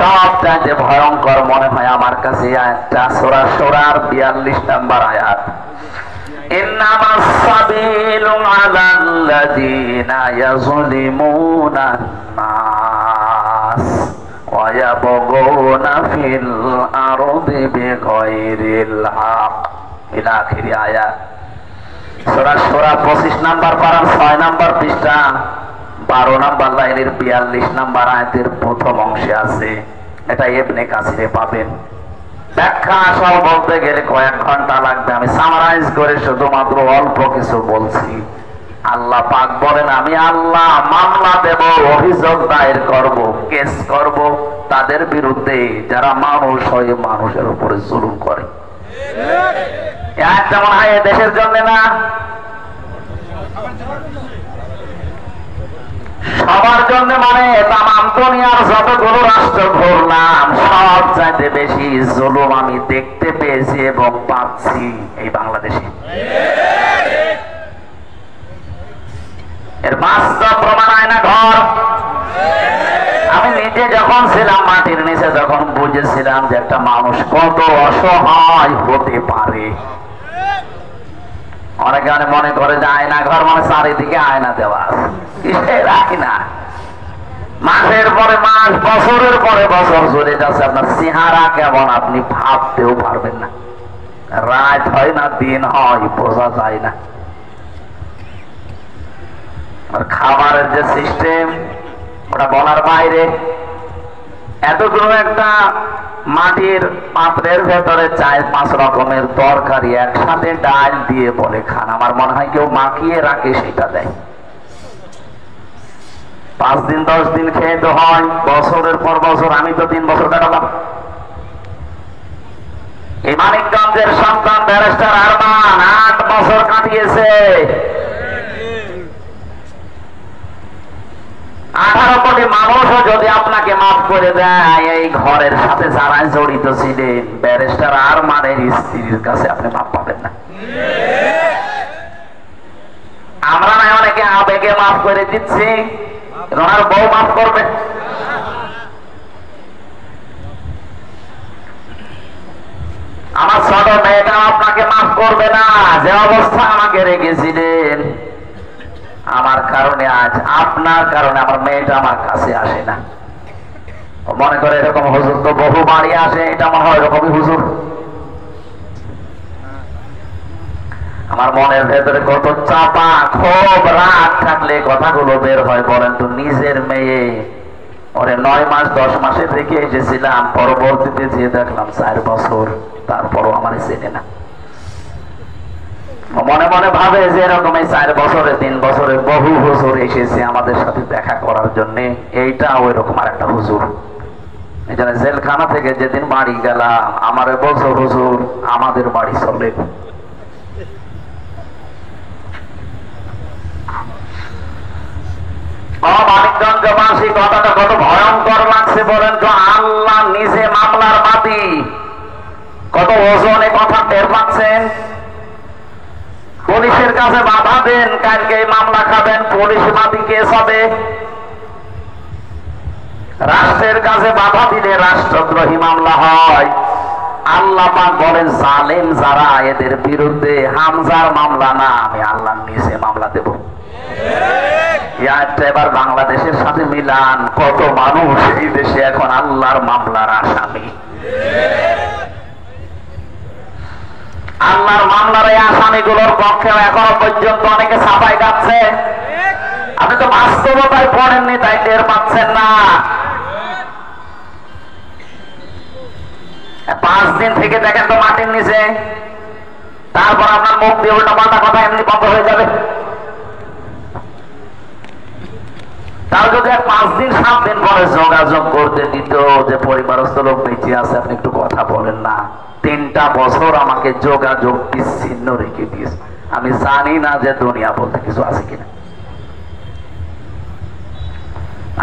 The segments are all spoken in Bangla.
সবচাইতে ভয়ঙ্কর মনে হয় আমার কাছে আয়াতটা সূরা শুরার 42 নম্বর আয়াত। ইন্নামাস সাবিলু আলাল্লাযীনা ইয়াযলিমুনা নাস ওয়া ইয়াবগুনা ফিল আরদি বিগাইরিল হক ইলা আখির আয়াত। সূরা শুরা 25 নম্বর পারা 6 নম্বর পৃষ্ঠা 12 নম্বর লাইনের 42 নম্বর আয়াতের প্রথম অংশে আছে। এটা ইবনে কাসিরে পাবেন। ব্যাখ্যা সব বলতে গেলে কয়েক ঘন্টা লাগবে, আমি সামারাইজ করে শুধুমাত্র অল্প কিছু বলছি। আল্লাহ পাক বলেন, আমি আল্লাহ মামলা দেব, অভিযোগ দায়ের করব, কেস করব তাদের বিরুদ্ধে যারা মানুষ হয়ে মানুষের উপরে জুলুম করে। একটা মনে হয় দেশের জন্য না, সবার জন্য, মানে তামাম দুনিয়ার যতগুলো রাষ্ট্র ঘুরলাম সব চাইতে বেশি জুলুম আমি দেখতে পেয়েছি এবং পাচ্ছি এই বাংলাদেশে। এর বাস্তব প্রমাণ আয়না ঘর। আমি নিজে যখন ছিলাম মাটির নিচে, যখন বুঝেছিলাম যে একটা মানুষ কত অসহায় হতে পারে। অনেকে মনে করে যে আয়না ঘর মানে চারিদিকে আয়না দেওয়া আছে, আয়না মাসের পরে মাস, বছরের পরে বছর চলে যাচ্ছে, আপনার চেহারা কেমন আপনি ভাবতেও পারবেন না। রাত হয় না দিন হয় বোঝা যায় না। আর খাবারের যে সিস্টেম ওটা বলার বাইরে। এতগুলো একটা মাটির পাত্রের ভেতরে 4-5 রকমের তরকারি একসাথে ডাল দিয়ে বলে খান। আমার মনে হয় কেউ মাখিয়ে রাখে সেটা দেয়। 5 দিন 10 দিন খেয়ে তো হয়, বছরের পর বছর। আমি তো 3 বছর কাটালাম। এই মানিকগঞ্জের সন্তান ব্যারিস্টার আরমান 8 বছর কাটিয়েছে। 18 কোটি মানুষও যদি আপনাকে মাফ করে দেয়, এই ঘরের সাথে যারা জড়িত ছিলেন ব্যারিস্টার আরমানের স্ত্রীর কাছে আপনি মাফ পাবেন না। আমরা না অনেকে আবেগে মাফ করে দিচ্ছি, ওনার বউ মাফ করবে। আমার ছোট মেয়েটা আপনাকে মাফ করবে না। যে অবস্থা আমাকে রেখেছিলেন, আমার কারণে আজ, আপনার কারণে আমার মেয়েটা আমার কাছে আসে না। মনে করে এরকম হুজুর তো বহু বাড়ি আসে, এটা মনে হয় এরকমই হুজুর। আমার মনের ভেতরে কত চাপা ক্ষোভ রাগ থাকলে কথাগুলো বের হয় বলেন তো। নিজের মেয়ে, ওরে 9 মাস 10 মাসে থেকে এসেছিলাম, পরবর্তীতে যেয়ে দেখলাম 4 বছর, তারপরও আমার চেনে না। মনে মনে ভাবে যে এরকম 4 বছরে 3 বছরে বহু হুজুর এসেছে আমাদের সাথে দেখা করার জন্য, এইটা ওই রকম আর একটা হুজুর। এই জন্য জেলখানা থেকে যেদিন বাড়ি গেলাম, আমারে বলছো হুজুর আমাদের বাড়ি চলে। মানিকগঞ্জবাসী কথাটা কত ভয়ঙ্কর লাগছে বলেন তো। আল্লাহ নিজে মামলার বাদী, কত ওজনে কথা টের পাচ্ছেন। পুলিশের কাছে বাধা দেন, কালকে মামলা খাবেন, পুলিশ বাদী কেস হবে। রাষ্ট্রের কাছে বাধা দিলে রাষ্ট্রদ্রোহী মামলা হয়। আল্লাহ পাক বলেন জালেম যারা, এদের বিরুদ্ধে হামজার মামলা না, আমি আল্লাহ নিজে মামলা দেব। এবার বাংলাদেশের সাথে মিলান, কত মানুষ এই দেশে এখন আল্লাহর মামলার আসামি। আল্লাহর মামলার এই আসামিগুলোর পক্ষে এখনো পর্যন্ত অনেকে ছাপাই গাচ্ছে। আপনি তো বাস্তবতায় পড়েননি, তাই টের পাচ্ছেন না। 5 দিন থেকে দেখেন তো মাটির নিচে, তারপর আপনার মুখ দিয়ে উল্টা পাল্টা কথা এমনি বন্ধ হয়ে যাবে। তাও যদি 5 দিন 7 দিন পরে যোগাযোগ করতে দিত যে পরিবারস্থ লোক বেঁচে আছে, আপনি একটু কথা বলেন না। 3টা বছর আমাকে যোগাযোগ বিচ্ছিন্ন রেখে দিয়েছে। আমি জানি না যে দুনিয়া বলতে কিছু আছে কিনা।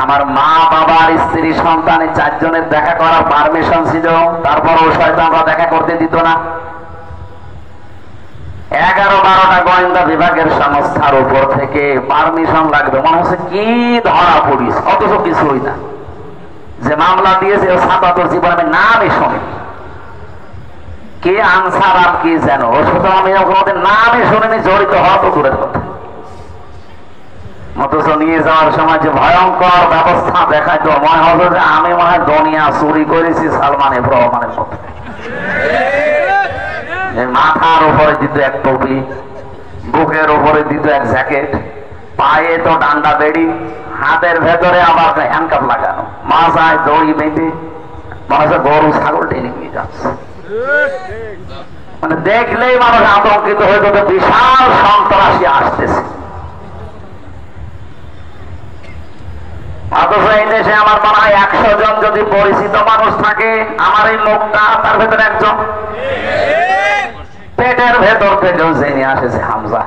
আমার মা বাবার স্ত্রী সন্তানের 4 জনের দেখা করার পারমিশন ছিল, তারপর ও শয়তানরা দেখা করতে দিত না। 11-12টা গোয়েন্দা বিভাগের সংস্থার উপর থেকে পারমিশন লাগবে। মনে হচ্ছে কি ধরা পড়িস, অথচ কিছুই না। যে মামলা দিয়েছে ও সাদাত জীবন আমি নামই শুনিনি। কে আনসার আর কি যেন, ও শুধু আমি কোনোদিন নামই শুনিনি, জড়িত হওয়া তো দূরের কথা। অথচ নিয়ে যাওয়ার সময় যে ভয়ঙ্কর ব্যবস্থা দেখায়, তো মনে হতো যে আমি মনে হয় দুনিয়া চুরি করেছি সালমান এফ রহমানের মতো। মাথার উপরে দিত এক টুপি, বুকের উপরে দিত এক জ্যাকেট, পায়ে তো ডান্ডা বেড়ি, হাতের ভেতরে আবার হ্যান্ডকাপ লাগানো, মাথায় দড়ি বেঁধে মনে হচ্ছে গরু ছাগল টেনে নিয়ে যাচ্ছে। মানে দেখলেই মানুষ আতঙ্কিত হয়ে যেত, বিশাল সন্ত্রাসী আসতেছে। অথচ এই দেশে আমার মনে হয় 100 জন যদি পরিচিত মানুষ থাকে, আমার এই লোকটা তার ভেতরে একজন। পেটের ভেতর থেকেও জেনে আসেছে হামজা।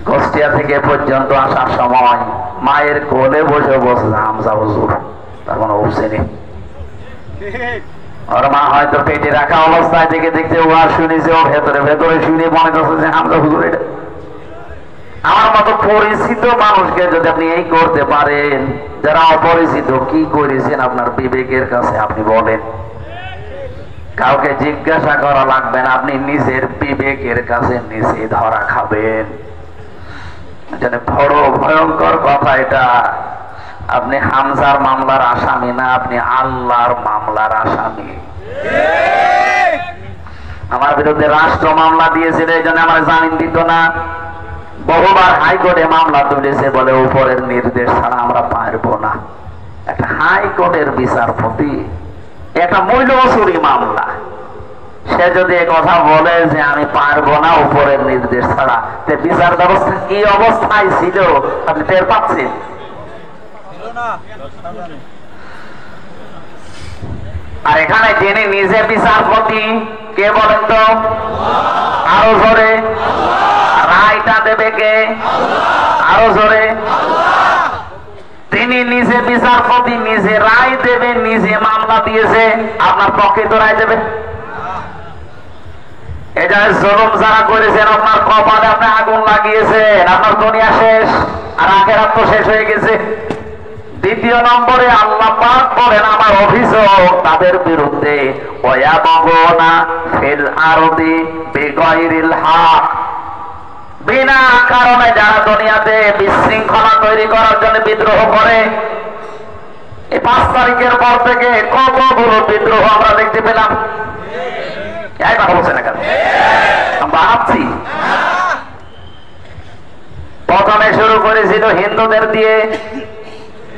কুষ্টিয়া থেকে পর্যন্ত আসার সময় মায়ের কোলে বসে বসে হামজা হুজুর, তার মানে হোসেনি। ওর মা হয়তো পেটে রাখা অবস্থায় থেকে দেখতে ও আর শুনেছে, ও ভেতরে ভেতরে শুনে মনে করছে যে হামজা হুজুর এটা। আমার মতো পরিচিত মানুষকে যদি আপনি এই করতে পারেন, যারা অপরিচিত কি করেছেন আপনার বিবেকের কাছে আপনি বলেন। কাউকে জিজ্ঞাসা করা লাগবে না, আপনি নিজের বিবেকের কাছে নিজে ধরা খাবেন। বড় ভয়ঙ্কর কথা এটা। আপনি হামজার মামলার আসামি না, আপনি আল্লাহর মামলার আসামি। আমার বিরুদ্ধে রাষ্ট্র মামলা দিয়েছিল, এই জন্য আমার জামিন দিত না। বহুবার হাইকোর্টে মামলা তুলেছে, বলে উপরের নির্দেশ ছাড়া আমরা পারবো না। একটা হাইকোর্টের বিচারপতি, একটা মূল্যচুরি মামলা, সে যদি কথা বলে যে আমি পারবো না উপরের নির্দেশ ছাড়া, বিচার ব্যবস্থা কি অবস্থায় ছিল আপনি টের পাচ্ছেন? আর এখানে যিনি নিজে বিচারপতি কে বলেন তো? আরো জোরে। রায়টা দেবে কে? আরো জোরে। তিনি নিজে বিচারপতি, নিজে রায় দেবে, নিজে মামলা দিয়েছে, আপনার পক্ষে তো রায় দেবে? এটা জুলুম যারা করেছেন, আপনার কপালে আপনি আগুন লাগিয়েছেন, আপনার দুনিয়া শেষ, আর আখেরাত তো শেষ হয়ে গেছে। দ্বিতীয় নম্বরে আল্লাহ পাক বলেন আমার অভিযোগ তাদের বিরুদ্ধে, ওয়ায়াবগুনা ফিল আরদি বিগাইরিল হক, বিনা কারণে যারা দুনিয়াতে বিশৃঙ্খলা তৈরি করার জন্য বিদ্রোহ করে। এই 5 তারিখের পর থেকে কতগুলো বিদ্রোহ আমরা দেখতে পেলাম। এই কথা বলছে না কেন? ভাবছি প্রথমে শুরু করেছিল হিন্দুদের দিয়ে,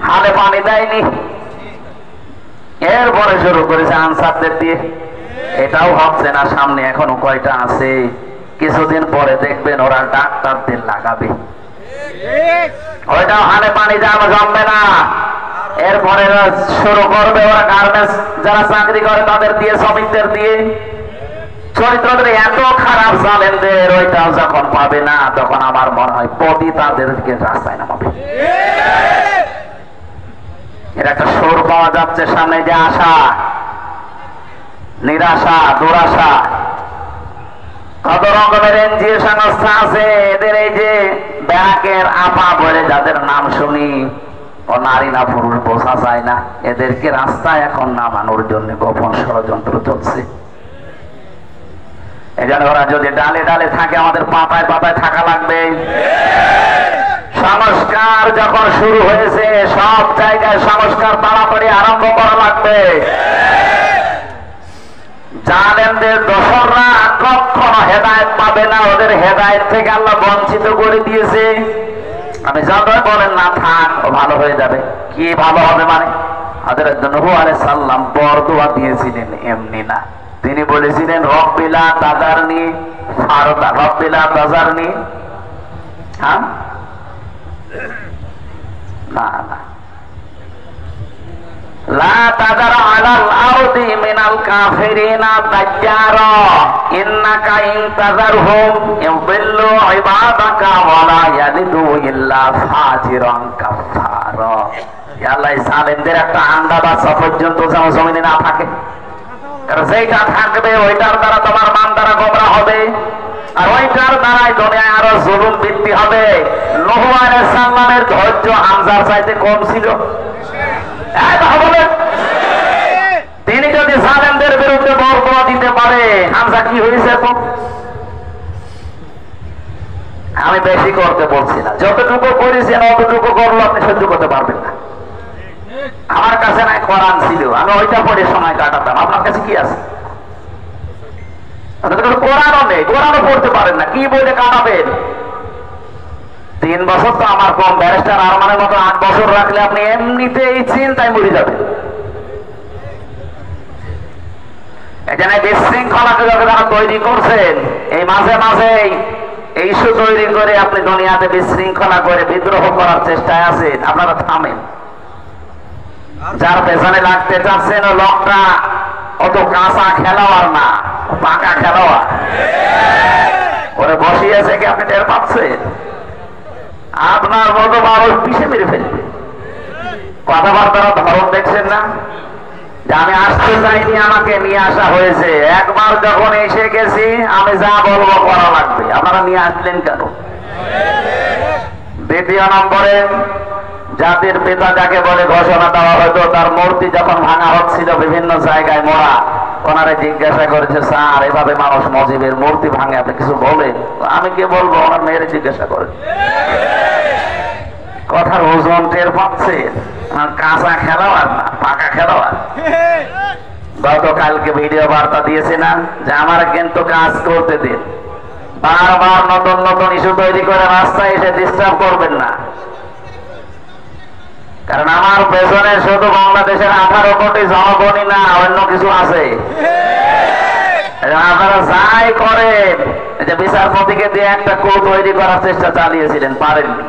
হালে পানি দেয়নি। এরপরে শুরু করেছে আনসারদের দিয়ে, এটাও হচ্ছে না। সামনে এখনো কয়টা আছে, কিছুদিন পরে দেখবেন ওরা ডাক্তারদের লাগাবে, ওইটাও হালে পানি জমবে না। এরপরে শুরু করবে ওরা গার্মেন্টস যারা চাকরি করে তাদের দিয়ে, শ্রমিকদের দিয়ে। চরিত্রদের এত খারাপ জালেমদের, ওইটাও যখন পাবে না তখন আমার মনে হয় পতি তাদেরকে রাস্তায় নামাবে। এর একটা সুর পাওয়া যাচ্ছে সামনে, যে আশা, নিরাশা, দুরাশা। কত রকমের এনজিও সংস্থা আছে, এদের এই যে ব্যাকের আপা বলে যাদের নাম শুনি, ও নারী না পুরুষ বোঝা যায় না, এদেরকে রাস্তায় এখন নামানোর জন্য গোপন ষড়যন্ত্র চলছে। এই জন্য ওরা যদি ডালে ডালে থাকে, আমাদের পাতায় পাতায় থাকা লাগবে। সংস্কার যখন শুরু হয়েছে, সব জায়গায় সংস্কার তাড়াতাড়ি আরম্ভ করা লাগবে। জালেমদের দোসররা কখনো হেদায়েত পাবে না, ওদের হেদায়েত থেকে আল্লাহ বঞ্চিত করে দিয়েছে। আমি যতই বলেন না থাক, ও ভালো হয়ে যাবে। কি ভালো হবে মানে? হযরত নূহ আলাইহিস সালাম বরদোয়া দিয়েছিলেন এমনি না, তিনি বলেছিলেন রব্বিলা তাযারনি ফারদা, রব্বিলা তাযারনি। হ্যাঁ, না না, লা তাযার আলাল আরদি মিনাল কাফিরিনা দাজ্জারা ইন্নাকা ইন তাযারহুম ইউদিল্লু ইবাদাকা ওয়া লা ইয়ালিদু ইল্লা ফাজিরান কাফারা। ইয়া আল্লাহ, জালেমদের একটা আন্ডা বাচ্চা পর্যন্ত যেন জমিনে না থাকে, কারণ যেটা থাকবে ওইটার দ্বারা তোমার মান দ্বারা গোমরা হবে, আর ওইটার দ্বারাই দুনিয়ায় আরো জুলুম বৃদ্ধি হবে। নূহ আলাইহিস সালামের ধৈর্য হামজার চাইতে কম ছিল। তামাশা কি হয়েছে এখন? আমি বেশি করতে বলছি না, যতটুকু করেছেন অতটুকু করলো আপনি সহ্য করতে পারবেন না। আমার কাছে নাই কোরআন ছিল, আমি ওইটা পড়ে সময় কাটাতাম। আপনার কাছে কি আছে? কোরআনও নেই, কোরআনও পড়তে পারেন না, কি বইটা কাটাবেন? 3 বছর তো আমার কম, ব্যারিস্টার আরমানের মতো 8 বছর রাখলে আপনি এমনিতেই চিন্তায় মরে যাবেন। এখানে বিশৃঙ্খলাকে যারা তৈরি করছেন, এই মাঝে মাঝে এই ইস্যু তৈরি করে আপনি দুনিয়াতে বিশৃঙ্খলা করে বিদ্রোহ করার চেষ্টায় আছেন, আপনারা থামেন। যার পেছনে লাগতে চাচ্ছেন ও লোকটা অত কাঁচা খেলোয়াড় না, পাকা খেলোয়াড়। ওরে বসিয়েছে কি আপনি টের পাচ্ছেন? আপনার মতো মানুষ পিছে মেরে ফেলবে। কথাবার্তার ধরন দেখছেন না? যে আমি আসতে চাইনি, আমাকে নিয়ে আসা হয়েছে। একবার যখন এসে গেছি আমি যা বলবো করা লাগবে। আপনারা নিয়ে আসলেন কেন? দ্বিতীয় নম্বরে, জাতির পিতা যাকে বলে ঘোষণা দেওয়া হয়তো, তার মূর্তি যখন ভাঙা হচ্ছিল বিভিন্ন জায়গায় মোড়া, ওনারে জিজ্ঞাসা করেছে, স্যার এভাবে মানুষ মজিবের মূর্তি ভাঙে, আপনি কিছু বলেন? আমি কি বলবো? ওনার মেয়েরে জিজ্ঞাসা করেন। কথার ওজন টের পাচ্ছেন? কাঁচা খেলোয়াড় না, পাকা খেলোয়াড়। গতকালকে ভিডিও বার্তা দিয়েছে না যে আমার কিন্তু কাজ করতে দিন, বারবার নতুন নতুন ইস্যু তৈরি করে রাস্তায় এসে ডিস্টার্ব করবেন না। কারণ আমার পেছনে শুধু বাংলাদেশের 18 কোটি জনগণই না, অন্য কিছু আছে। আপনারা যাই করেন, যে বিচারপতিকে দিয়ে একটা কো তৈরি করার চেষ্টা চালিয়েছিলেন, পারেননি।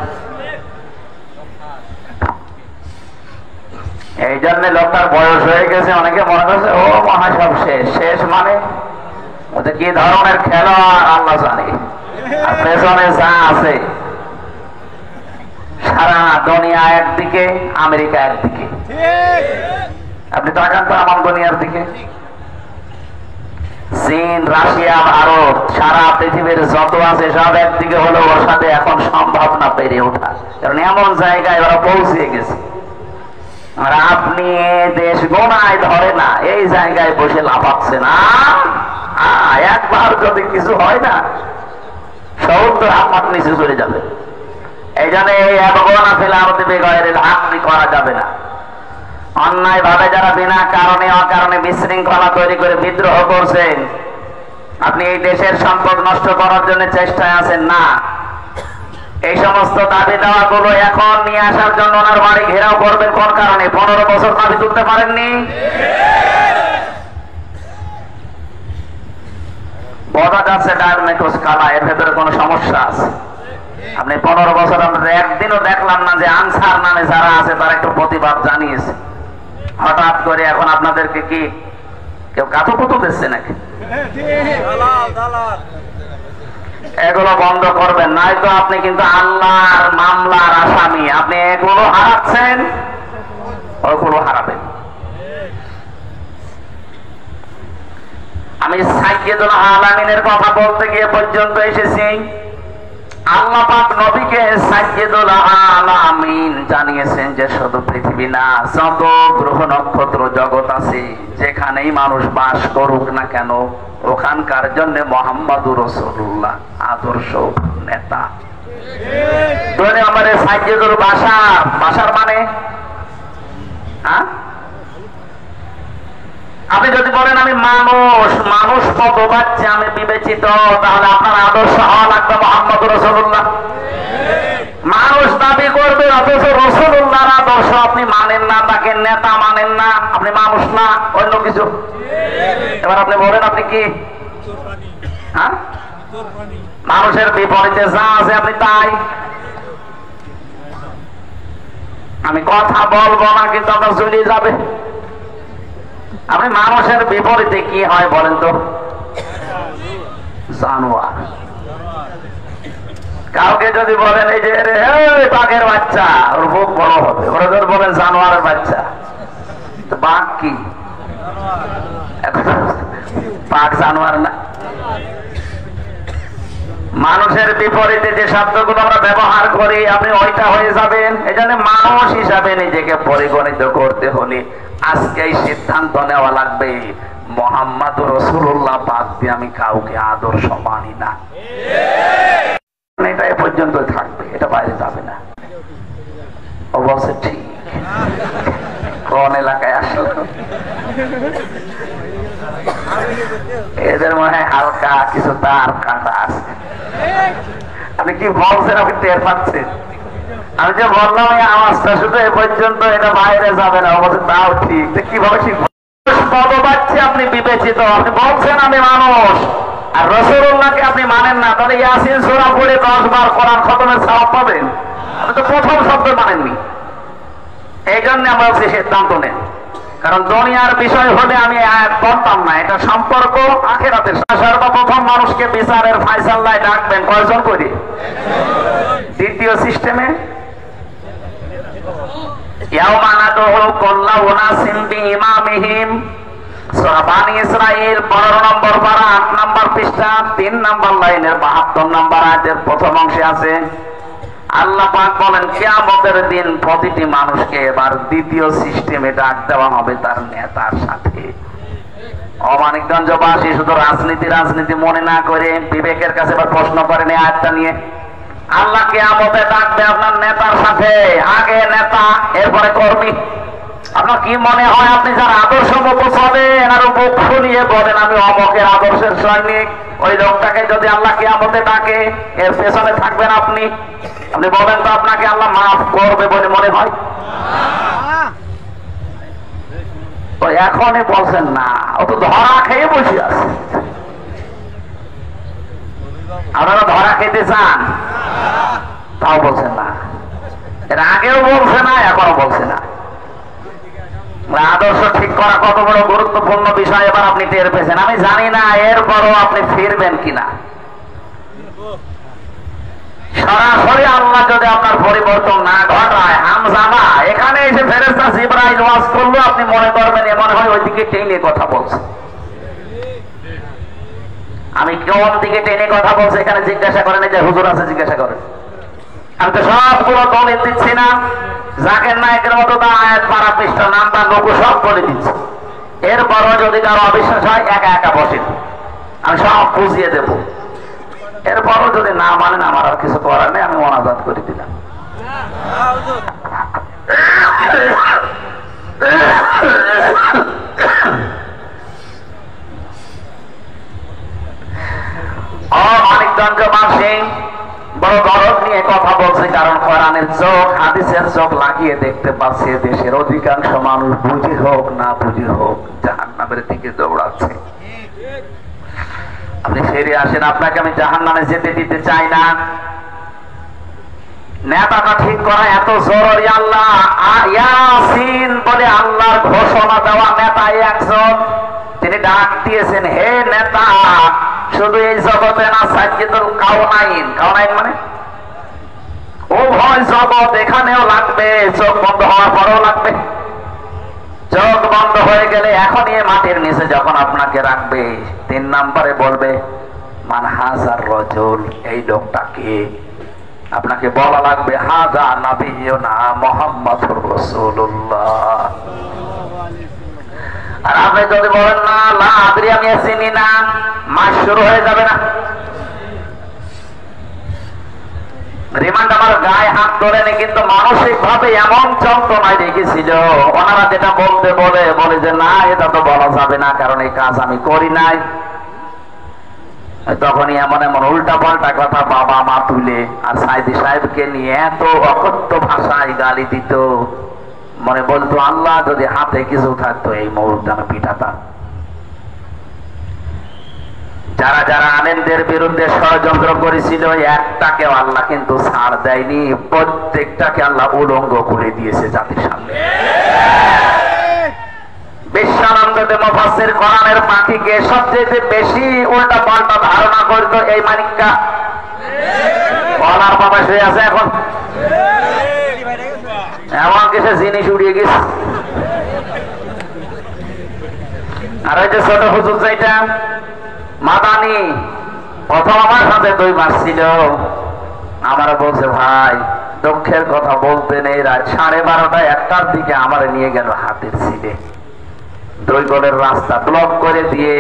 এই জন্য লোকটার বয়স হয়ে গেছে, অনেকে মনে করছে ও মহা সব শেষ। শেষ মানে ওদের কি ধরনের খেলোয়াড় আল্লাহ জানে। আর পেছনে যা আছে, সারা দুনিয়া একদিকে, আমেরিকা একদিকে। আপনি তাকান তো আমার দুনিয়ার দিকে, চীন, রাশিয়া, ভারত, সারা পৃথিবীর যত আছে সব একদিকে হলো। ওর সাথে এখন সম্ভব না পেরে ওঠা, কারণ এমন জায়গায় ওরা পৌঁছে গেছে। আর আপনি দেশ গোনায় ধরে না, এই জায়গায় বসে লাফাচ্ছে না। একবার যদি কিছু হয় না, সমুদ্র আপনার নিচে চলে যাবে। এই জন্য এই অবগণনা ফেলাতে বেগয়ের আপনি করা যাবে না। অন্যায় ভাবে যারা বিনা কারণে অকারণে বিশৃঙ্খলা তৈরি করে বিদ্রোহ করছেন, আপনি এই দেশের সম্পদ নষ্ট করার জন্য চেষ্টায় আছেন না। এই সমস্ত দাবি দেওয়া গুলো এখন নিয়ে আসার জন্য ওনার বাড়ি ঘেরাও করবেন কোন কারণে? 15 বছর দাবি তুলতে পারেননি। বোঝা যাচ্ছে ডায়াগনোস কালা, এর ভেতরে কোনো সমস্যা আছে। আপনি 15 বছর আমরা একদিনও দেখলাম না যে আনসার নামে যারা আছে তারা একটু প্রতিবাদ জানিয়েছে। হঠাৎ করে এখন আপনাদেরকে কি কেউ কাতুকুতু দিচ্ছে নাকি? এগুলো বন্ধ করবেন, নাই তো আপনি কিন্তু আল্লাহর মামলার আসামি। আপনি এগুলো হারাচ্ছেন, ওগুলো হারাবেন। আমি সাইয়্যিদুল আলামিনের কথা বলতে গিয়ে পর্যন্ত এসেছি। আল্লাহ পাক নবীকে সাইয়্যিদুল আলামিন জানিয়েছেন যে শুধু পৃথিবী না, যত গ্রহ নক্ষত্র জগৎ আছে, যেখানেই মানুষ বাস করুক না কেন, ওখানকার জন্য মুহাম্মদুর রাসূলুল্লাহ আদর্শ নেতা। ধরে আমাদের সাইয়্যিদুল বাশার, বাশার মানে আপনি যদি বলেন আমি মানুষ, মানুষ কত বাচ্চা আমি বিবেচিত, তাহলে আপনার আদর্শ হওয়া লাগবে মুহাম্মদুর রাসূলুল্লাহ। মানুষ দাবি করবে অথচ রাসূলুল্লাহর আদর্শ আপনি মানেন না, তাকে নেতা মানেন না, আপনি মানুষ না, অন্য কিছু। এবার আপনি বলেন আপনি কি? মানুষের বিপরীতে যা আছে আপনি তাই। আমি কথা বলবো না, কিন্তু আপনার চলে যাবে। আপনি মানুষের বিপরীতে কি হয় বলেন তো? জানোয়ার। কাউকে যদি বলেন এই যে বাঘের বাচ্চা, ওর বুক বড় হবে, ওরা যদি বলেন জানোয়ারের বাচ্চা, তো বাঘ কি? বাঘ জানোয়ার না? মানুষের বিপরীতে যে শব্দগুলো আমরা ব্যবহার করি আপনি ওইটা হয়ে যাবেন। এই জন্য মানুষ হিসাবে নিজেকে পরিগণিত করতে হলে আজকেই সিদ্ধান্ত নেওয়া লাগবে, মোহাম্মদ রাসূলুল্লাহ বাদ দিয়ে আমি কাউকে আদর্শ মানি না। এটা এ পর্যন্ত থাকবে, এটা বাইরে যাবে না। অবশ্যই ঠিক। কোন এলাকায় আসলো? এদের মনে হয় হালকা কিছু তার কাটা আছে। আপনি কি বলছেন? আপনি টের পাচ্ছেন? আমি যে বললাম এই আওয়াজটা শুধু এ পর্যন্ত, এটা বাইরে যাবে না। অবশ্যই তাও ঠিক। কিভাবে ঠিক পাচ্ছে? আপনি বিবেচিত, আপনি বলছেন আমি মানুষ, আর রাসূলুল্লাহকে আপনি মানেন না। তাহলে ইয়াসিন সূরা পড়ে 10 বার কোরআন খতমের সওয়াব পাবেন? আপনি তো প্রথম শব্দ মানেননি। এই জন্য আমরা সিদ্ধান্ত নেন, কারণ দুনিয়ার বিষয় হলে আমি আয়াত পড়তাম না। এটা সম্পর্ক আখিরাতের। সর্বপ্রথম মানুষকে বিচারের ফায়সালায় ডাকবেন কয়জন করে? দ্বিতীয় সিস্টেমে ইয়াউমা নাদউ কুল্লা উনাসিন বিইমামিহিম, সূরা বানী ইসরাঈল 15 নম্বর পারা 8 নম্বর পৃষ্ঠা 3 নম্বর লাইনের 72 নম্বর আয়াতের প্রথম অংশে আছে। আল্লাহ পাক বলেন কিয়ামতের দিন প্রতিটি মানুষকে এবার দ্বিতীয় সিস্টেমে ডাক দেওয়া হবে তার নেতার সাথে। অমানিকগঞ্জবাসী শুধু রাজনীতি মনে না করে বিবেকের কাছে এবার প্রশ্ন করেন এই আয়াতটা নিয়ে। আল্লাহ কিয়ামতে ডাকবে আপনার নেতার সাথে, আগে নেতা এরপরে কর্মী। আপনার কি মনে হয় আপনি যার আদর্শ মতো চলেন আর মুখ ফুলিয়ে বলেন আমি অমকের আদর্শের সৈনিক, ওই লোকটাকে যদি আল্লাহ কিয়ামতে ডাকে এর পেছনে থাকবেন আপনি? আপনি বলেন তো আপনাকে আল্লাহ মাফ করবে বলে মনে হয়? এখনই বলছেন না, ও তো ধরা খেয়ে বসে আছে। আপনারা ধরা খেতে চান? তাও বলছেন না। এর আগেও বলছে না, এখনো বলছে না। আদর্শ ঠিক করা কত বড় গুরুত্বপূর্ণ বিষয় এবার আপনি টের পেয়েছেন। আমি জানি না এরপরও আপনি ফিরবেন কিনা। সরাসরি আল্লাহ যদি আপনার পরিবর্তন না ঘটায়, হামজামা এখানে এসে ফেরেশতা জিবরাইল ওয়াজ করলো, আপনি মনে করবেন মনে হয় ওইদিকে টেনে কথা বলছে। আমি কোন দিকে টেনে কথা বলছে এখানে জিজ্ঞাসা করেন, যে হুজুর আছে জিজ্ঞাসা করেন। আমি তো সবগুলো দলিল দিচ্ছি না, জাকের নায়কের মতো তা আয়াত পারা পৃষ্ঠা নাম্বার লোক সব বলে দিচ্ছি। এরপরও যদি কারো অবিশ্বাস হয় একা একা বসেন, আমি সব বুঝিয়ে দেব। এরপরও যদি না মানেন আমার আর কিছু করার নেই, আমি মোনাজাত করে দিলাম। মানিকগঞ্জবাসী বড় গরব নিয়ে কথা বলছে, কারণ কোরআনের চোখ হাদিসের চোখ লাগিয়ে দেখতে পাচ্ছে দেশের অধিকাংশ মানুষ বুঝি হোক না বুঝি হোক জাহান্নামের দিকে দৌড়াচ্ছে। আপনি ফিরে আসেন, আপনাকে আমি জাহান্নামে যেতে দিতে চাই না। নেতাটা ঠিক করা এত জরুরি। আল্লাহ ইয়াসিন বলে আল্লাহর ঘোষণা দেওয়া নেতা একজন, তিনি ডাক দিয়েছেন হে নেতা, শুধু এই জগতে না, সাজ্জিদুল কাউনাইন, কাউনাইন মানে উভয় জগৎ, এখানেও লাগবে, চোখ বন্ধ হওয়ার পরেও লাগবে। চোখ বন্ধ হয়ে গেলে এখনই মাটির নিচে যখন আপনাকে রাখবে, 3 নম্বরে বলবে মান হাজার রজুল, এই লোকটাকে আপনাকে বলা লাগবে হাজা নাবিয়ুনা মুহাম্মাদুর রাসূলুল্লাহ। আর আপনি যদি বলেন না লা আদরি, আমি চিনি না, মাস শুরু হয়ে যাবে না। রিমান্ড আমার গায়ে হাত ধরেনি, কিন্তু মানসিক ভাবে এমন যন্ত্রণায় রেখেছিল। ওনারা যেটা বলতে বলে যে না এটা তো বলা যাবে না, কারণ এই কাজ আমি করি নাই। তখনই এমন উল্টা পাল্টা কথা বাবা মা তুলে আর সাইদি সাহেবকে নিয়ে এত অকথ্য ভাষায় গালি দিত, মনে বলতো আল্লাহ যদি হাতে কিছু থাকতো এই মুহূর্তে আমি পিঠাতাম। যারা যারা আলেমদের বিরুদ্ধে ষড়যন্ত্র করেছিল একটাকেও আল্লাহ কিন্তু ছাড় দেয়নি, প্রত্যেকটাকে আল্লাহ উলঙ্গ করে দিয়েছে জাতির সামনে। বিশ্বানন্দে মুফাসসির কোরআনের পাখিকে সবচেয়ে বেশি উল্টা পাল্টা ধারণা করতো এই মানিককা। বলার বাবা শুয়ে আছে এখন, এমন কিছু জিনিস উড়িয়ে গেছে। আর ওই যে ছোট হুজুর যেটা মাদানি, প্রথম আমার সাথে 2 মাস ছিল, আমার বলছে ভাই দুঃখের কথা বলতে নেই, রাত 12:30 1টার দিকে আমার নিয়ে গেল হাতের ছিটে। দুই গোলের রাস্তা ব্লক করে দিয়ে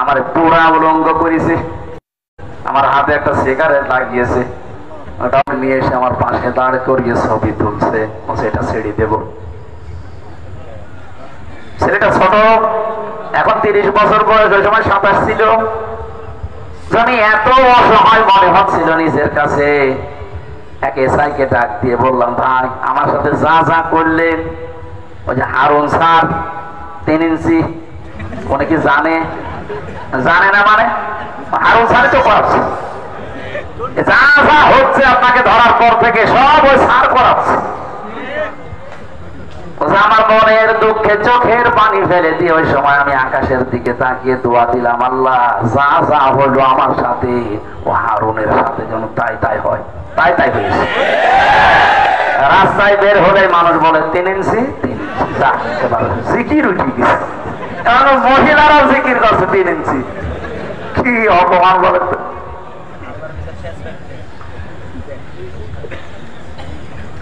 আমার পুরা উলঙ্গ করেছে, আমার হাতে একটা সিগারেট লাগিয়েছে, ওটা নিয়ে এসে আমার পাশে দাঁড় করিয়ে ছবি তুলছে, সেটা ছেড়ে দেব। ছেলেটা ছোট, এখন 30 বছর বয়স, ওই সময় 27 ছিল। আমি এত অসহায় মনে হচ্ছিল নিজের কাছে, এক এসআইকে ডাক দিয়ে বললাম, ভাই আমার সাথে যা যা করলেন, ওই যে হারুন স্যার 3 ইঞ্চি, উনি কি জানে? জানে না মানে হারুন স্যার তো করাচ্ছে, যা যা হচ্ছে আপনাকে ধরার পর থেকে সব ওই স্যার করাচ্ছে। আমার মনের দুঃখে চোখের পানি ফেলে দিয়ে ওই সময় আমি আকাশের দিকে তাকিয়ে দোয়া দিলাম, আল্লাহ যা যা হলো আমার সাথে ও হারুনের সাথে যেন তাই তাই হয়। তাই তাই হয়েছে। রাস্তায় বের হলে মানুষ বলে 3 ইঞ্চি, 3 ইঞ্চি, জিকির উঠে গেছে। এখন মহিলারাও জিকির করছে 3 ইঞ্চি, কি অপমান বলে।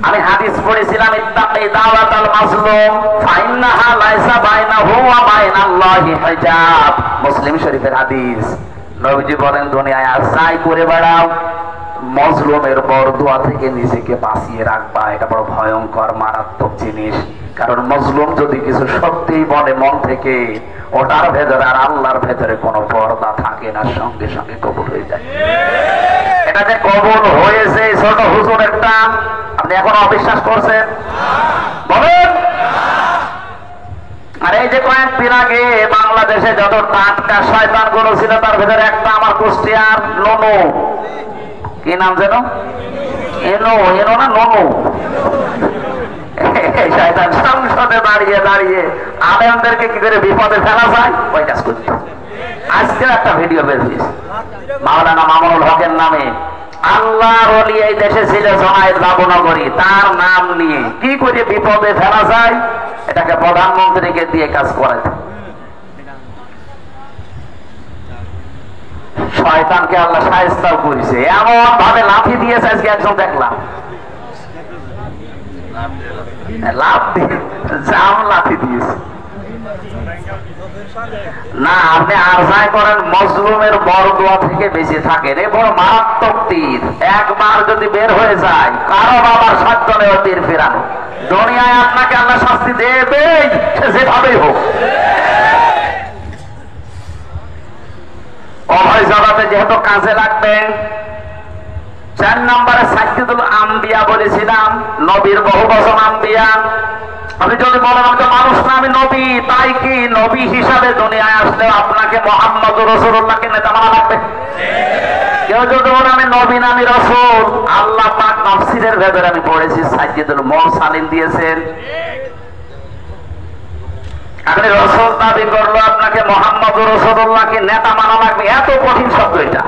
আমি হাদিস পড়েছিলাম, ইত্তাকি দাওয়াতাল মাসলুম ফাইন্নাহা লাইসা বাইনাহু ওয়া বাইনাল্লাহি হিজাব। মুসলিম শরীফের হাদিস। নবীজি বলেন, দুনিয়ায় আর যাই করে বেড়াও, মজলুমের বরদোয়া থেকে নিজেকে বাঁচিয়ে রাখবা। এটা বড় ভয়ঙ্কর মারাত্মক জিনিস। কারণ মজলুম যদি কিছু সত্যি বলে মন থেকে, ওটার ভেতরে আর আল্লাহর ভেতরে কোনো পর্দা থাকে না, সঙ্গে সঙ্গে কবুল হয়ে যায়। এটা যে কবুল হয়েছে ছোট হুজুরেরটা, আপনি এখন অবিশ্বাস করছেন? বলেন। আর এই যে কয়েকদিন আগে বাংলাদেশে যত টাটকা শয়তান গুলো ছিল, তার ভেতরে একটা আমার কুষ্টিয়ার ননু, কি নাম যেন, এনো এনো না ননু, শয়তান সংসদে দাঁড়িয়ে দাঁড়িয়ে আলেমদেরকে কি করে বিপদে ফেলা যায় ওই কাজ করছে। আজকে একটা ভিডিও বের হয়েছে, মাওলানা মামুনুল হকের নামে, আল্লাহর ওলি এই দেশে ছিল জনায়েত বাবুনগরী, তার নাম নিয়ে কি করে বিপদে ফেলা যায় এটাকে প্রধানমন্ত্রীকে দিয়ে কাজ করাতে। শয়তানকে আল্লাহ শায়েস্তাও করেছে, এমন ভাবে লাথি দিয়েছে। আজকে একজন দেখলাম লাথি দিয়েছে। না, আপনি আর যাই করেন, মজলুমের বরদোয়া থেকে বেঁচে থাকেন। এ বড় মারাত্মক তীর, একবার যদি বের হয়ে যায় কারো বাবার সাধ্য নেই তীর ফেরানো। দুনিয়ায় আপনাকে আল্লাহ শাস্তি দেবে, সে যেভাবেই হোক। অভয় জগতে যেহেতু কাজে লাগবেন, 4 নম্বরে সাইয়্যিদুল আম্বিয়া বলেছিলাম, নবীর বহু বচন আম্বিয়া। আপনি যদি বলেন আমি তো মানুষ না, আমি নবী, তাই কি নবী হিসাবে দুনিয়ায় আসলে আপনাকে মুহাম্মদ রাসূলুল্লাহকে নেতা মানা লাগবে? কেউ যদি বলে আমি নবী না আমি রাসূল, আল্লাহ পাক তাফসীরের ভেতরে আমি পড়েছি সাইয়্যিদুল মুরসালিন দিয়েছেন। আপনি রাসূল দাবি করলো, আপনাকে মুহাম্মদ রাসূলুল্লাহকে নেতা মানা লাগবে, এত কঠিন শব্দ এটা।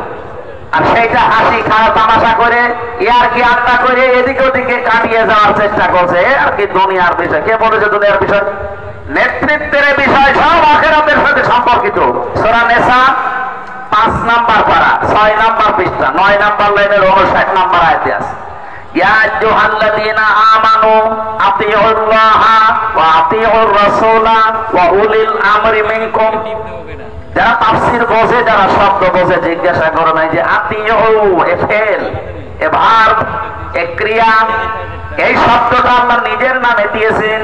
আর সেইটা হাসি খাওয়া তামাশা করে, ইয়ার কি আড্ডা করে এদিকে ওদিকে কাটিয়ে যাওয়ার চেষ্টা করছে। আর কি দুনিয়ার বিষয়, কে বলেছে দুনিয়ার বিষয়? নেতৃত্বের বিষয় সব আখিরাতের সাথে সম্পর্কিত। সূরা নিসা 5 নাম্বার পারা 6 নাম্বার পৃষ্ঠা 9 নাম্বার লাইনের 59 নাম্বার আয়াতে আছে, ইয়া আইয়ুহাল্লাযীনা আমানু আতিউল্লাহা ওয়া আতিউর রাসূলা ওয়া উলিল আমরি মিনকুম। যারা তাফসীর বোঝে, যারা শব্দ বোঝে, জিজ্ঞাসা করে নাই যে আতিউ এ ফেল, এ ভার্ব, এ ক্রিয়া, এই শব্দটা আল্লাহ নিজের নামে দিয়েছেন,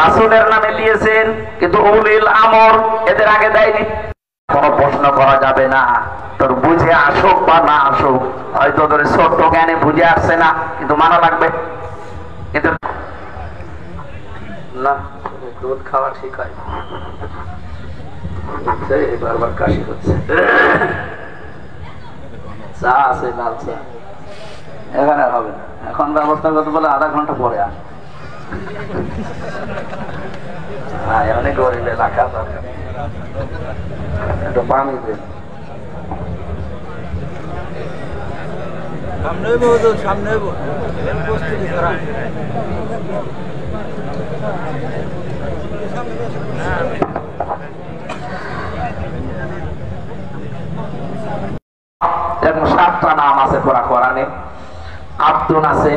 রাসূলের নামে দিয়েছেন, কিন্তু উলিল আমর এদের আগে দেয়নি। কোনো প্রশ্ন করা যাবে না, তোর বুঝে আসুক বা না আসুক, হয়তো তোর ছোট্ট জ্ঞানে বুঝে আসছে না, কিন্তু মানা লাগবে। কিন্তু না, দুধ খাওয়া ঠিক হয়, বারবার কাশি হচ্ছে। চা আছে, লাল চা এখানে হবে না, এখন ব্যবস্থা করতে বলে আধা ঘন্টা পরে আস। হ্যাঁ, অনেক গরিব এলাকা, একটু পানি দেন। সামনে সামনে এরকম 7টা নাম আছে কোরআনে। আব্দুন আছে,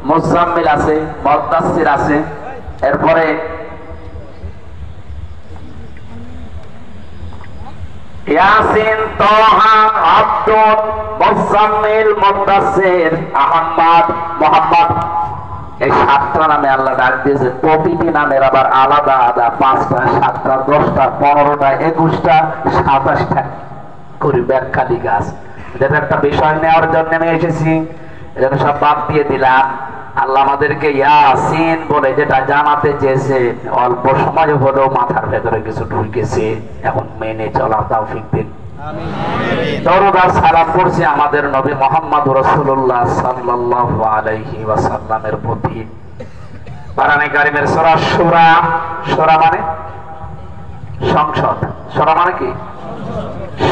মুজাম্মিল আছে, মুদাসসির আছে, এরপরে ইয়াসিন, তাহা, আব্দুল, মুজাম্মিল, মুদাসসির, আহমদ, মুহাম্মদ, এই 7টা নামে আল্লাহ ডাক দিয়েছে। প্রতিটি নামের আবার আলাদা আলাদা 5টা, 7টা, 10টা, 15টা, 21টা, 27টা করে ব্যাখ্যা লিখা আছে। এটা একটা বিষয় নেওয়ার জন্য আমি এসেছি, এজন্য সব বাদ দিয়ে দিলাম। আল্লাহ আমাদেরকে ইয়াসিন বলে যেটা জানাতে চেয়েছে, অল্প সময় হলেও মাথার ভেতরে কিছু ঢুকেছে, এখন মেনে চলার তৌফিক দিন। দরুদ আর সালাম পড়ছি আমাদের নবী মুহাম্মদ রাসূলুল্লাহ সাল্লাল্লাহু আলাইহি ওয়াসাল্লামের প্রতি। কোরআনে কারীমের সূরা শূরা, শূরা মানে সংসদ, শূরা মানে কি?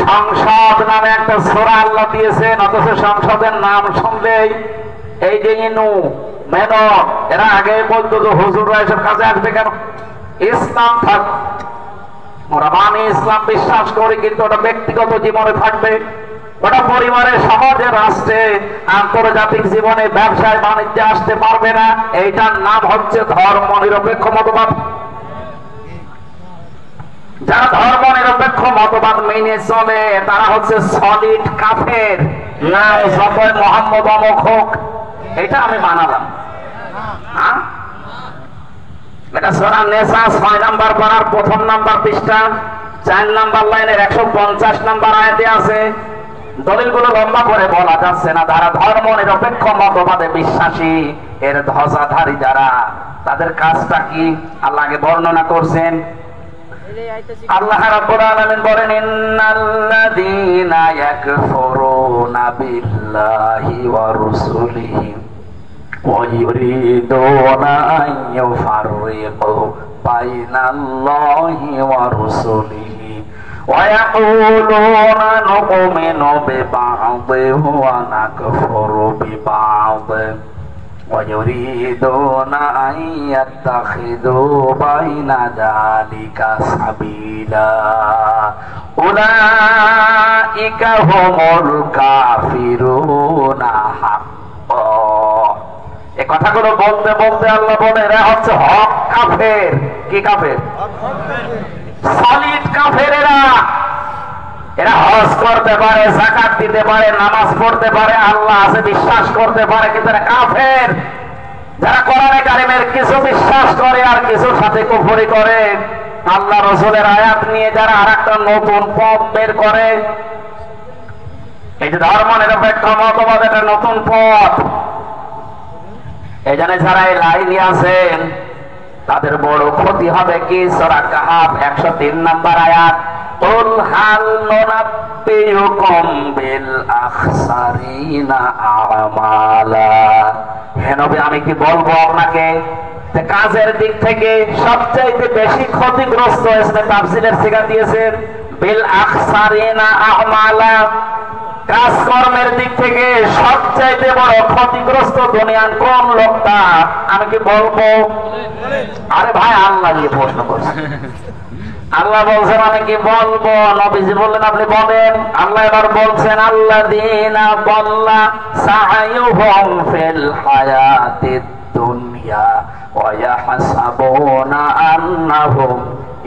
সংসদ নামে একটা সূরা আল্লাহ দিয়েছেন, অথচ সংসদের নাম শুনলেই এই যে ইনু মেনো এরা আগে বলতো যে হুজুররা এসব কাজে আসবে কেন? ইসলাম থাক, ওরা মানে ইসলাম বিশ্বাস করে, কিন্তু ওটা ব্যক্তিগত জীবনে থাকবে, ওটা পরিবারে, সমাজে, রাষ্ট্রে, আন্তর্জাতিক জীবনে, ব্যবসায় বাণিজ্যে আসতে পারবে না। এইটার নাম হচ্ছে ধর্ম নিরপেক্ষ মতবাদ। যারা ধর্ম নিরপেক্ষ মতবাদ মেনে চলে তারা হচ্ছে সলিড কাফের। নাম যতই মোহাম্মদ অমুক হোক, এটা আমি বানালাম। এটা সূরা নিসা 6 নাম্বার পারার 1 নাম্বার পৃষ্ঠা 4 নাম্বার লাইনের 150 নাম্বার আয়াতে আছে। দলিলগুলো লম্বা করে বলা যাচ্ছে না। যারা ধর্ম নিরপেক্ষ মতবাদে বিশ্বাসী, এর ধ্বজাধারী যারা, তাদের কাজটা কি আল্লাহ আগে বর্ণনা করছেন। আল্লাহ রাব্বুল আলামিন বলেন, ইন্নাল্লাযীনা ইয়াকফুরুনা বিল্লাহি ওয়া রুসুলিহি ওয়া ইউরিদুনা আন ইউফাররিকু বাইনাল্লাহি ওয়া রুসুলিহি ওয়া ইয়াকুলুনা নু'মিনু বিবা'দিন ওয়া নাকফুরু বিবা'দিন ويريدون أن يتخذوا بين ذلك سبيلا أولئك هم الكافرون حقا। এই কথাগুলো বলতে বলতে আল্লাহ বলে এরা হচ্ছে হক কাফের। কি কাফের? সলিড কাফের। এরা হজ করতে পারে, যাকাত দিতে পারে, নামাজ পড়তে পারে, আল্লাহ আছে বিশ্বাস করতে পারে, কিন্তু এরা কাফের। যারা কোরআনে কারিমের কিছু বিশ্বাস করে আর কিছুর সাথে কুফরি করে, আল্লাহ রাসূলের আয়াত নিয়ে যারা আরেকটা নতুন পথ বের করে, এই যে ধর্ম নিরপেক্ষ মতবাদ, একটা নতুন পথ। এই জন্য যারা এই লাইনে আছেন তাদের বড় ক্ষতি হবে। কি? সূরা কাহাফ 103 নাম্বার আয়াত, কুল হাল নুনাব্বিউকুম বিল আখসারিনা আমালা। হে নবী, আমি কি বলবো আপনাকে যে কাজের দিক থেকে সবচাইতে বেশি ক্ষতিগ্রস্ত হয়েছে? তাফসীরের সিগা দিয়েছেন বিল আখসারিনা আমালা। কাজকর্মের দিক থেকে সবচাইতে বড় ক্ষতিগ্রস্ত দুনিয়ার কোন লোকটা? আমি কি বলবো? আরে ভাই, আল্লাহ দিয়ে প্রশ্ন করছে। আল্লাহ বলছেন আমি কি বলবো? নবীজি বললেন আপনি বলেন। আল্লাহ এবার বলছেন, আল্লাযীনা দাল্লা সা'য়ুহুম ফিল হায়াতিদ দুনিয়া ওয়া ইয়াহসাবুনা আন্নাহুম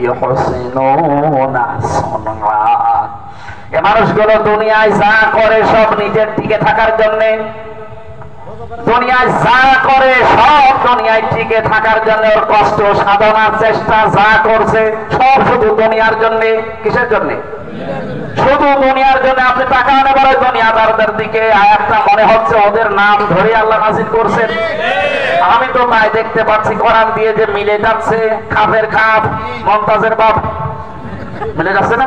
ইউহসিনুনা সুনআ। এ মানুষগুলো দুনিয়ায় যা করে সব নিজের টিকে থাকার জন্যে, দুনিয়ায় যা করে সব দুনিয়ায় টিকে থাকার জন্য, ওর কষ্ট, সাধনা, চেষ্টা যা করছে সব শুধু দুনিয়ার জন্য। কিসের জন্য? শুধু দুনিয়ার জন্য। আপনি টাকা নেবার দুনিয়াদারদের দিকে আয়াতটা মনে হচ্ছে ওদের নাম ধরে আল্লাহ নাযিল করছেন। আমি তো তাই দেখতে পাচ্ছি কোরআন দিয়ে যে মিলে যাচ্ছে। খাপের খাপ, মমতাজের বাপ, মিলে যাচ্ছে না?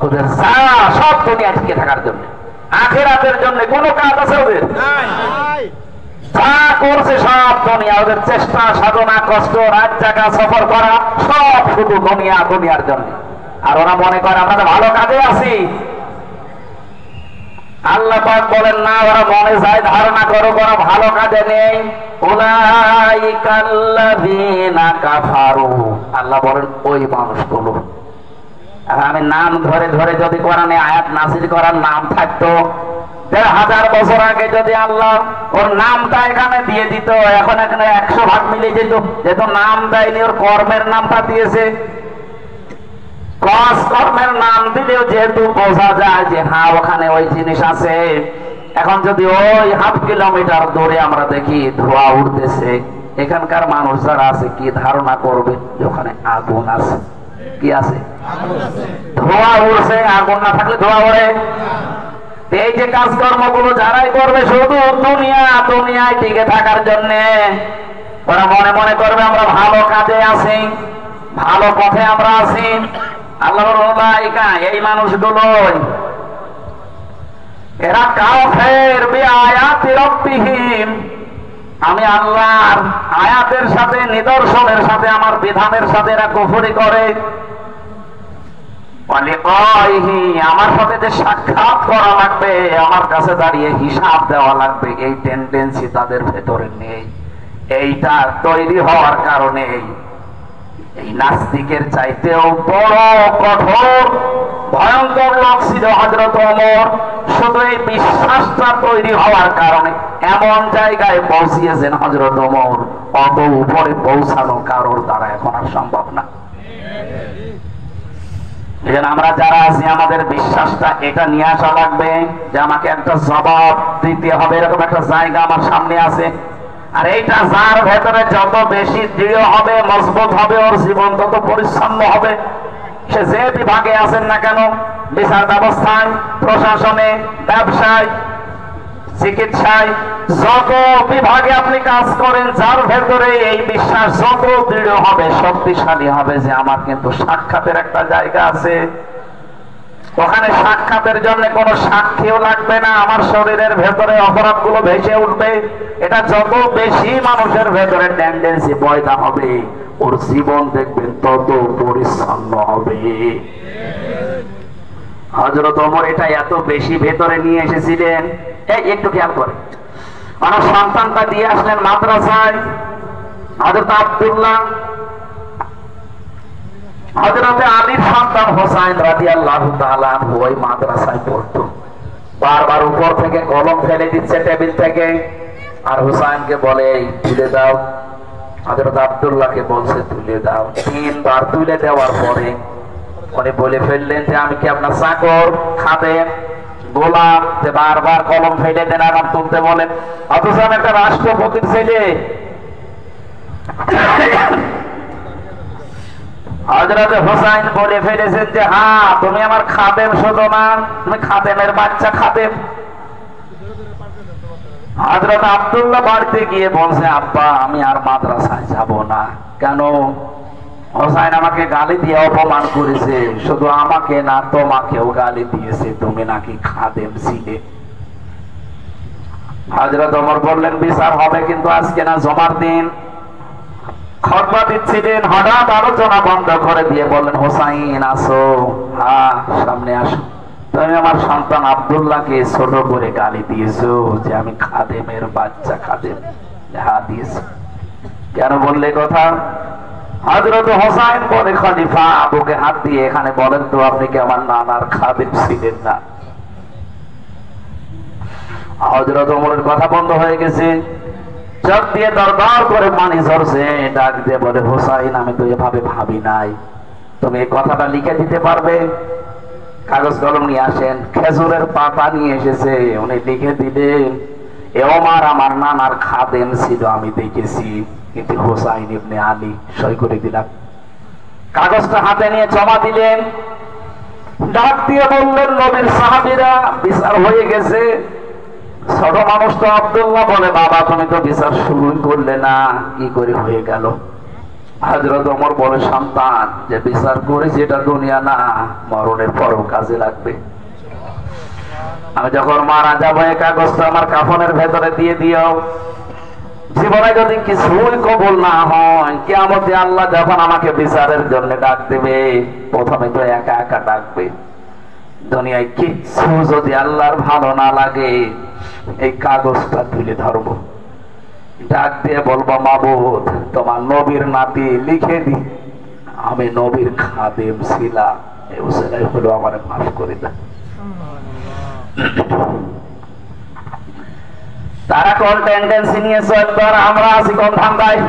ওদের যা সব দুনিয়া টিকে থাকার জন্য, আখিরাতের জন্য কোনো কাজ আছে ওদের? যা করছে সব দুনিয়া। ওদের চেষ্টা, সাধনা, কষ্ট, রাত জাগা, সফর করা সব শুধু দুনিয়া, দুনিয়ার জন্য। আর ওরা মনে করে আমরা তো ভালো কাজে আছি। আল্লাহ পাক বলেন না, ওরা মনে যায় ধারণা করো ওরা ভালো কাজে নেই। উলাইকাল্লাযীনা কাফারু। আল্লাহ বলেন ওই মানুষগুলো। আমি নাম ধরে ধরে যদি কোরআনে আয়াত নাযিল করার নাম থাকতো, 1000 বছর আগে যদি আল্লাহ ওর নামটা এখানে দিয়ে দিত, এখন এখানে 100 ভাগ মিলে যেত। যেহেতু নাম দেয়নি, ওর কর্মের নামটা দিয়েছে। কাজ কর্মের নাম দিলেও যেহেতু বোঝা যায় যে হ্যাঁ ওখানে ওই জিনিস আছে। এখন যদি ওই হাফ কিলোমিটার দূরে আমরা দেখি ধোঁয়া উঠতেছে, এখানকার মানুষ যারা আছে কি ধারণা করবে যে ওখানে আগুন আছে? কি আছে? ধোঁয়া উঠছে। আগুন না থাকলে ধোঁয়া ওড়ে? এই যে কাজকর্মগুলো যারাই করবে শুধু দুনিয়ায় টিকে থাকার জন্য, ওরা মনে মনে করবে আমরা ভালো কাজে আছি, ভালো পথে আমরা আছি। আল্লাহর মালায়েকা এই মানুষগুলো এরা কাফের বিআয়াতি রাব্বিহিম, আমি আল্লাহর আয়াতের সাথে, নিদর্শনের সাথে, আমার বিধানের সাথে এরা কুফরি করে। আমার সাথে যে সাক্ষাৎ করা লাগবে, আমার কাছে দাঁড়িয়ে হিসাব দেওয়া লাগবে, এই টেন্ডেন্সি তাদের ভেতরে নেই। এইটা তৈরি হওয়ার কারণে এই নাস্তিকের চাইতেও বড় কঠোর ভয়ঙ্কর লোক ছিল হযরত ওমর। শুধু এই বিশ্বাসটা তৈরি হওয়ার কারণে এমন জায়গায় পৌঁছিয়েছেন হযরত ওমর, অত উপরে পৌঁছানো কারোর দ্বারা এখন আর সম্ভব না। এজন্য আমরা যারা আছি আমাদের বিশ্বাসটা এটা নিয়ে আসা লাগবে যে আমাকে একটা জবাব দিতে হবে, এরকম একটা জায়গা আমার সামনে আছে। আর এইটা যার ভেতরে যত বেশি দৃঢ় হবে, মজবুত হবে, ওর জীবন তত পরিচ্ছন্ন হবে। সে যে বিভাগে আছেন না কেন, বিচার ব্যবস্থায়, প্রশাসনে, ব্যবসায়, চিকিৎসায়, যত বিভাগে আপনি কাজ করেন, যার ভেতরে এই বিশ্বাস যত দৃঢ় হবে, শক্তিশালী হবে যে আমার কিন্তু সাক্ষাতের একটা জায়গা আছে, ওখানে সাক্ষাতের জন্য কোনো সাক্ষীও লাগবে না, আমার শরীরের ভেতরে অপরাধগুলো ভেসে উঠবে। এটা যত বেশি মানুষের ভেতরে টেন্ডেন্সি পয়দা হবে, ওর জীবন দেখবেন তত পরিচ্ছন্ন হবে। হযরত ওমর এটা এত বেশি ভেতরে নিয়ে এসেছিলেন। একটু খেয়াল করে, আমার সন্তানটা দিয়ে আসলেন মাদ্রাসায়। হযরত আব্দুল্লাহ, হযরত আলীর সন্তান হোসাইন রাদিয়াল্লাহু তাআলা আনহু ওই মাদ্রাসায় পড়তো। বারবার উপর থেকে কলম ফেলে দিচ্ছে টেবিল থেকে, আর হোসাইনকে বলে তুলে দাও। হযরত আব্দুল্লাহকে বলছে তুলে দাও। 3 বার তুলে দেওয়ার পরে উনি বলে ফেললেন যে আমি কি আপনার চাকর, খাদেম, গোলাম যে বারবার কলম ফেলে দেন আর তুলতে বলেন? অথচ আমি একটা রাষ্ট্রপতির ছেলে। হযরত হোসাইন বলে ফেলেছেন যে হ্যাঁ তুমি আমার খাদেম শুধু না, তুমি খাদেমের বাচ্চা খাদেম। হযরত আব্দুল্লাহ বাড়িতে গিয়ে বলছে আব্বা আমি আর মাদ্রাসায় যাব না। কেন? হোসাইন আমাকে গালি দিয়ে অপমান করেছে, শুধু আমাকে না তোমাকেও গালি দিয়েছে, তুমি নাকি খাদেম ছিলে। হযরত ওমর বললেন বিচার হবে কিন্তু আজকে না, জমার দিন। খুতবা দিচ্ছিলেন, হঠাৎ আলোচনা বন্ধ করে দিয়ে বললেন হোসাইন আসো, হ্যাঁ সামনে আসো। তুমি আমার সন্তান আব্দুল্লাহকে ছোট করে গালি দিয়েছো যে আমি খাদেমের বাচ্চা, খাদেম। হ্যাঁ দিয়েছো। কেন বললে কথা? হযরত হোসাইন বলে খলিফা বুকে হাত দিয়ে এখানে বলেন তো আপনি কি আমার নানার খাদেম ছিলেন না? হযরত ওমরের কথা বন্ধ হয়ে গেছে, চোখ দিয়ে দরদর করে পানি ঝরছে। ডাক দিয়ে বলে হোসাইন আমি তো এভাবে ভাবি নাই, তুমি এই কথাটা লিখে দিতে পারবে? কাগজ কলম নিয়ে আসেন। খেজুরের পাতা নিয়ে এসেছে, উনি লিখে দিলেন এ ওমর আমার নানার খাদেম ছিল, আমি দেখেছি, কিন্তু হোসাইন ইবনে আলী। সই করে দিলাম। কাগজটা হাতে নিয়ে জমা দিলেন। ডাক দিয়ে বললেন নবীর সাহাবীরা বিচার হয়ে গেছে। ছোট মানুষ তো আব্দুল্লাহ বলে বাবা তুমি তো বিচার শুরু করলে না, কি করে হয়ে গেল? হযরত ওমর বলে সন্তান যে বিচার করেছি এটা দুনিয়া না, মরণের পরেও কাজে লাগবে। আমি যখন মারা যাবো এই কাগজটা আমার কাফনের ভেতরে দিয়ে দিও। জীবনে যদি কিছুই কবুল না হয়, কিয়ামতে আল্লাহ যখন আমাকে বিচারের জন্য ডাক দেবে, প্রথমে তো একা একা ডাকবে। দুনিয়ায় কিচ্ছু যদি আল্লাহর ভালো না লাগে, এই কাগজটা তুলে ধরবো, ডাক দিয়ে বলবো মাবুদ তোমার নবীর নাতি লিখে দি আমি নবীর খাদেম ছিলাম, এই উসিলাই হলো আমার মাফ করে দেন। তারা কোন টেন্ডেন্সি নিয়ে চলবে, আমরা আছি কোন ধান্দায়?